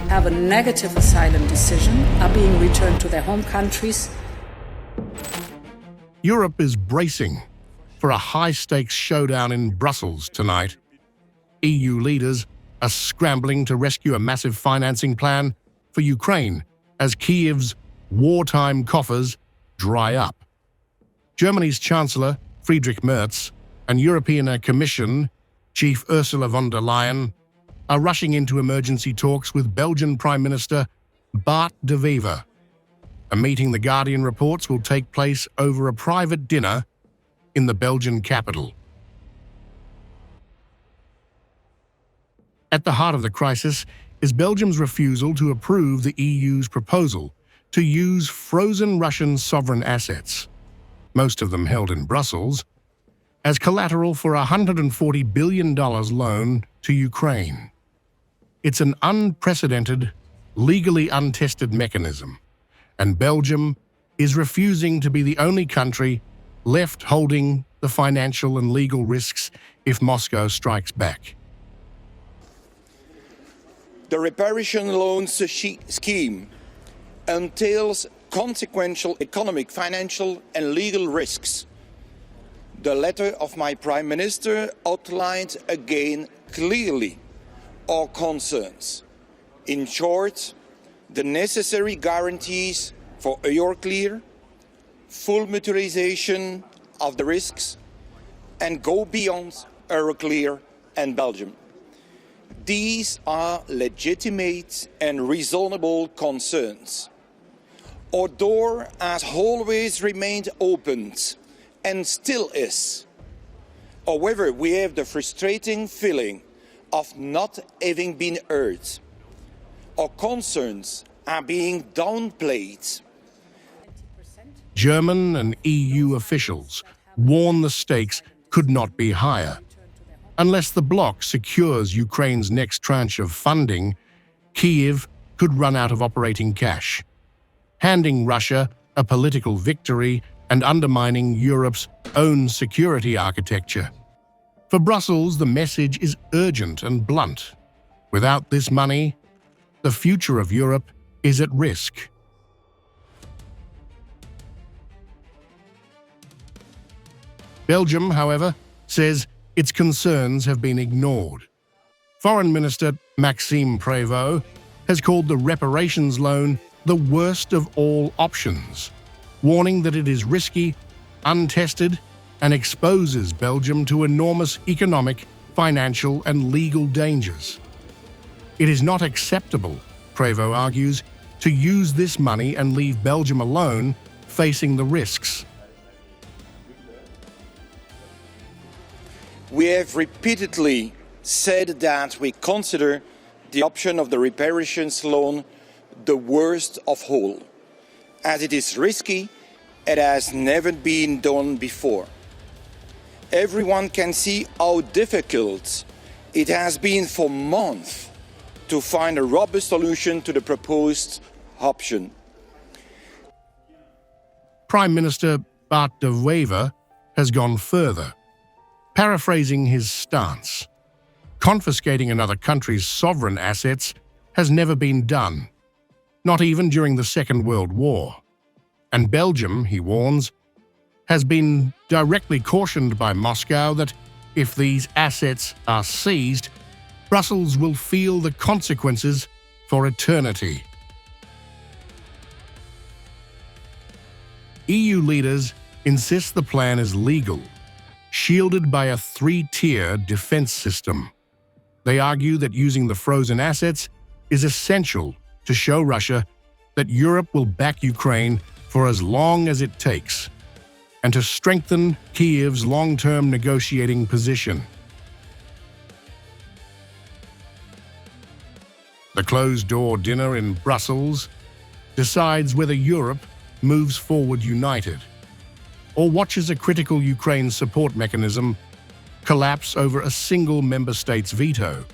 have a negative asylum decision are being returned to their home countries. Europe is bracing for a high-stakes showdown in Brussels tonight. EU leaders are scrambling to rescue a massive financing plan for Ukraine as Kyiv's wartime coffers dry up. Germany's Chancellor, Friedrich Merz, and European Commission Chief Ursula von der Leyen are rushing into emergency talks with Belgian Prime Minister Bart de Wever. A meeting, The Guardian reports, will take place over a private dinner in the Belgian capital. At the heart of the crisis is Belgium's refusal to approve the EU's proposal to use frozen Russian sovereign assets, most of them held in Brussels, as collateral for a $140 billion loan to Ukraine. It's an unprecedented, legally untested mechanism, and Belgium is refusing to be the only country left holding the financial and legal risks if Moscow strikes back. The reparation loans scheme entails consequential economic, financial and legal risks. The letter of my Prime Minister outlined again clearly our concerns. In short, the necessary guarantees for Euroclear, full mutualization of the risks, and go beyond Euroclear and Belgium. These are legitimate and reasonable concerns. Our door has always remained open and still is. However, we have the frustrating feeling of not having been heard. Our concerns are being downplayed. German and EU officials warn the stakes could not be higher. Unless the bloc secures Ukraine's next tranche of funding, Kyiv could run out of operating cash, handing Russia a political victory and undermining Europe's own security architecture. For Brussels, the message is urgent and blunt. Without this money, the future of Europe is at risk. Belgium, however, says its concerns have been ignored. Foreign Minister Maxime Prévost has called the reparations loan the worst of all options, warning that it is risky, untested, and exposes Belgium to enormous economic, financial, and legal dangers. It is not acceptable, Prévost argues, to use this money and leave Belgium alone facing the risks. We have repeatedly said that we consider the option of the reparations loan the worst of all, as it is risky and has never been done before. Everyone can see how difficult it has been for months to find a robust solution to the proposed option. Prime Minister Bart de Wever has gone further. Paraphrasing his stance, confiscating another country's sovereign assets has never been done, not even during the Second World War. And Belgium, he warns, has been directly cautioned by Moscow that if these assets are seized, Brussels will feel the consequences for eternity. EU leaders insist the plan is legal, shielded by a three-tier defense system. They argue that using the frozen assets is essential to show Russia that Europe will back Ukraine for as long as it takes, and to strengthen Kyiv's long-term negotiating position. The closed-door dinner in Brussels decides whether Europe moves forward united, or watches a critical Ukraine support mechanism collapse over a single member state's veto.